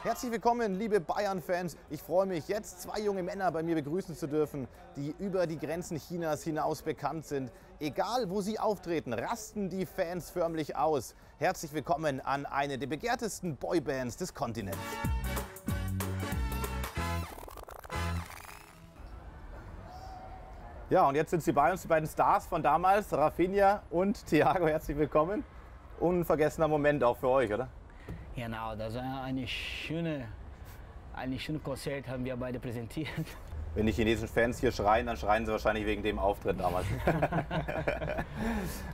Herzlich willkommen, liebe Bayern-Fans. Ich freue mich, jetzt zwei junge Männer bei mir begrüßen zu dürfen, die über die Grenzen Chinas hinaus bekannt sind. Egal, wo sie auftreten, rasten die Fans förmlich aus. Herzlich willkommen an eine der begehrtesten Boybands des Kontinents. Ja, und jetzt sind sie bei uns, die beiden Stars von damals, Rafinha und Thiago. Herzlich willkommen. Unvergessener Moment auch für euch, oder? Genau, das war ein schönes Konzert, haben wir beide präsentiert. Wenn die chinesischen Fans hier schreien, dann schreien sie wahrscheinlich wegen dem Auftritt damals.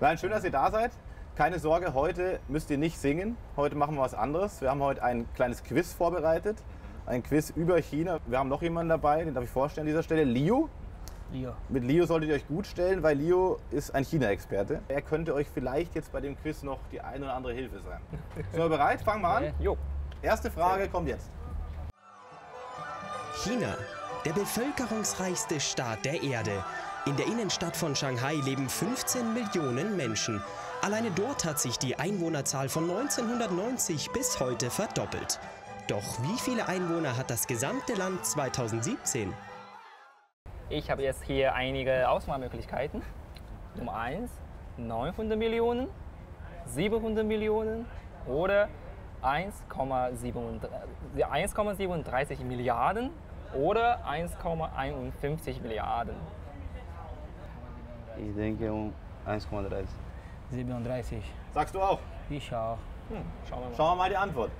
Nein, schön, dass ihr da seid. Keine Sorge, heute müsst ihr nicht singen. Heute machen wir was anderes. Wir haben heute ein kleines Quiz vorbereitet. Ein Quiz über China. Wir haben noch jemanden dabei, den darf ich vorstellen an dieser Stelle. Leo. Mit Leo solltet ihr euch gut stellen, weil Leo ist ein China-Experte. Er könnte euch vielleicht jetzt bei dem Quiz noch die eine oder andere Hilfe sein. Sind wir bereit? Fangen wir an. Jo. Erste Frage kommt jetzt. China, der bevölkerungsreichste Staat der Erde. In der Innenstadt von Shanghai leben 15 Millionen Menschen. Alleine dort hat sich die Einwohnerzahl von 1990 bis heute verdoppelt. Doch wie viele Einwohner hat das gesamte Land 2017? Ich habe jetzt hier einige Auswahlmöglichkeiten. Nummer 1, 900 Millionen, 700 Millionen oder 1,37 Milliarden oder 1,51 Milliarden. Ich denke um 1,30. 37. Sagst du auch? Ich auch. Schauen wir mal. Schauen wir mal die Antwort.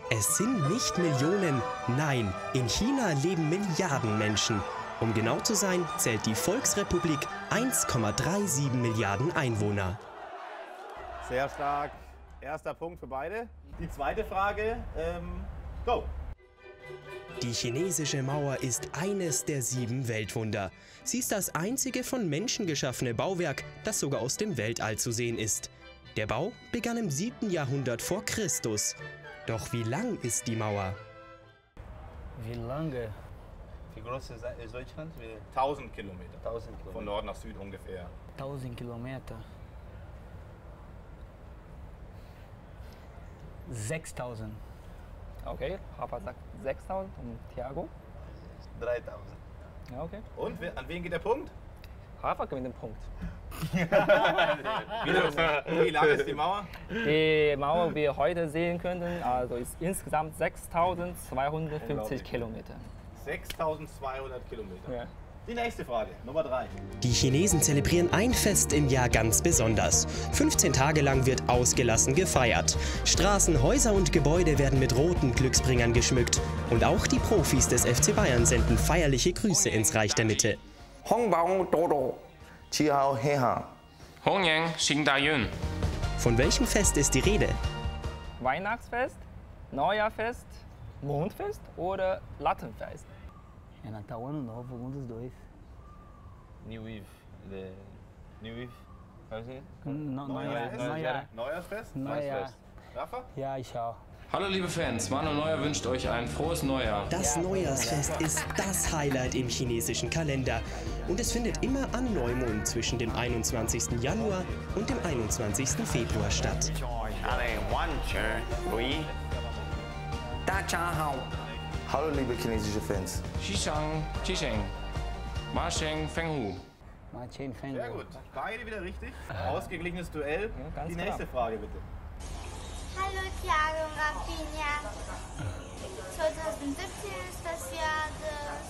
Es sind nicht Millionen, nein, in China leben Milliarden Menschen. Um genau zu sein, zählt die Volksrepublik 1,37 Milliarden Einwohner. Sehr stark. Erster Punkt für beide. Die zweite Frage, go. Die chinesische Mauer ist eines der 7 Weltwunder. Sie ist das einzige von Menschen geschaffene Bauwerk, das sogar aus dem Weltall zu sehen ist. Der Bau begann im 7. Jahrhundert vor Christus. Doch wie lang ist die Mauer? Wie lange? Wie groß ist Deutschland? 1000 Kilometer. 1000 Von Kilometer. Nord nach Süd ungefähr. 1000 Kilometer. 6000. Okay, Rafa sagt 6.000 und Thiago. 3000. Ja, okay. Und an wen geht der Punkt? Rafa gewinnt den Punkt. Wie lang ist die Mauer? Die Mauer, die wir heute sehen könnten, also ist insgesamt 6.250 Kilometer. 6200 Kilometer. Ja. Die nächste Frage, Nummer 3. Die Chinesen zelebrieren ein Fest im Jahr ganz besonders. 15 Tage lang wird ausgelassen gefeiert. Straßen, Häuser und Gebäude werden mit roten Glücksbringern geschmückt. Und auch die Profis des FC Bayern senden feierliche Grüße ins Reich der Mitte. Hongbao Dodo, Chihao Heha. Hongyang Xingdayun. Von welchem Fest ist die Rede? Weihnachtsfest, Neujahrfest, Mondfest oder Lattenfest? É Natal, Ano Novo, um dos dois. New Eve. New Eve. Weißt du? Neujahrsfest? Neujahr. Rafa? Ja, ich auch. Hallo liebe Fans, Manuel Neuer wünscht euch ein frohes Neujahr. Das Neujahrsfest ist das Highlight im chinesischen Kalender. Und es findet immer an Neumond zwischen dem 21. Januar und dem 21. Februar statt. Hallo liebe chinesische Fans. Xishang Jisheng. Ma Sheng Fenghu. Martin Feng. Sehr gut. Beide wieder richtig. Ausgeglichenes Duell. ganz Die klar. nächste Frage bitte. Hallo Thiago und Rafinha. 2017 ist das Jahr des...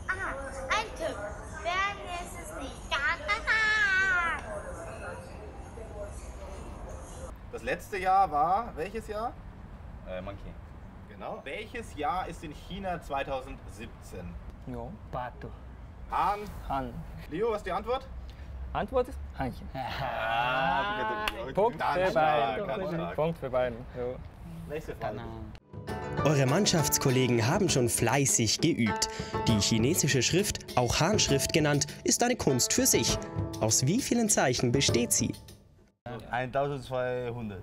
ein Tipp. Werden ist es nicht. Das letzte Jahr war, welches Jahr? Monkey. Genau. Welches Jahr ist in China 2017? Jo. Pato. Hahn. Han. Leo, was ist die Antwort? Antwort ist Hannchen. Punkt Punkt für beiden. Punkt für beiden. Jo. Nächste Frage. Eure Mannschaftskollegen haben schon fleißig geübt. Die chinesische Schrift, auch Han-Schrift genannt, ist eine Kunst für sich. Aus wie vielen Zeichen besteht sie? 1200.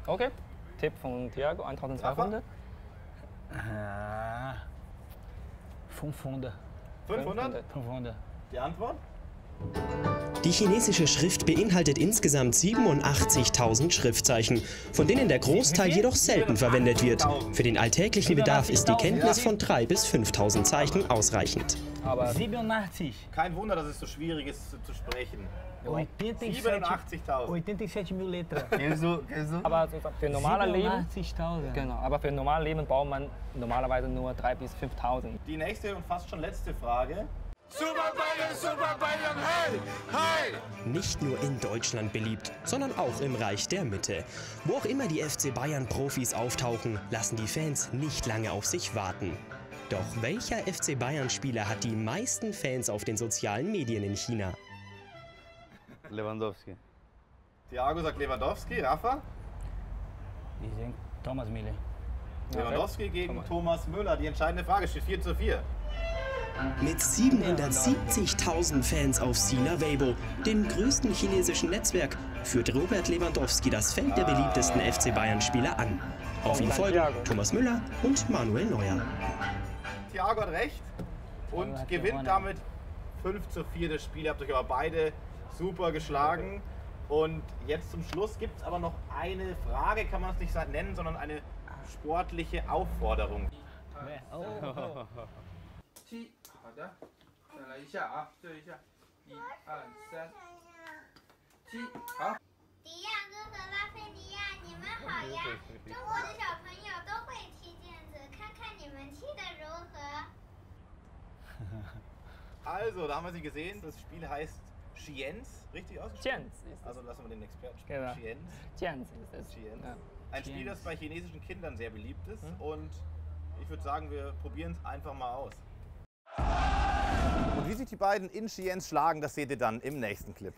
Okay. Tipp von Thiago, 1200. 500. 500? 500. Die Antwort? Die chinesische Schrift beinhaltet insgesamt 87.000 Schriftzeichen, von denen der Großteil jedoch selten verwendet wird. Für den alltäglichen Bedarf ist die Kenntnis von 3.000 bis 5.000 Zeichen ausreichend. Aber 87. Kein Wunder, dass es so schwierig ist zu sprechen. 87 mil Letras. Aber für normales Leben, 87.000. genau, aber für normales Leben braucht man normalerweise nur 3.000 bis 5.000. Die nächste und fast schon letzte Frage. Nicht nur in Deutschland beliebt, sondern auch im Reich der Mitte. Wo auch immer die FC Bayern-Profis auftauchen, lassen die Fans nicht lange auf sich warten. Doch welcher FC Bayern-Spieler hat die meisten Fans auf den sozialen Medien in China? Lewandowski. Thiago sagt Lewandowski, Rafa? Ich denke Thomas Müller. Lewandowski gegen Thomas Müller. Die entscheidende Frage steht 4:4. Mit 770.000 Fans auf Sina Weibo, dem größten chinesischen Netzwerk, führt Robert Lewandowski das Feld der beliebtesten FC Bayern-Spieler an. Auf ihn folgen Thomas Müller und Manuel Neuer. Thiago hat recht und gewinnt damit 5:4 das Spiel. Habt euch aber beide super geschlagen. Und jetzt zum Schluss gibt es aber noch eine Frage, kann man es nicht nennen, sondern eine sportliche Aufforderung. Also, da haben wir sie gesehen. Das Spiel heißt Xiens, richtig ausgesprochen? Xiens ist Also lassen wir den Experten Genau. sprechen. Xiens ist es. Xiens. Ja. Ein Spiel, das bei chinesischen Kindern sehr beliebt ist. Und ich würde sagen, wir probieren es einfach mal aus. Und wie sich die beiden in Xiens schlagen, das seht ihr dann im nächsten Clip.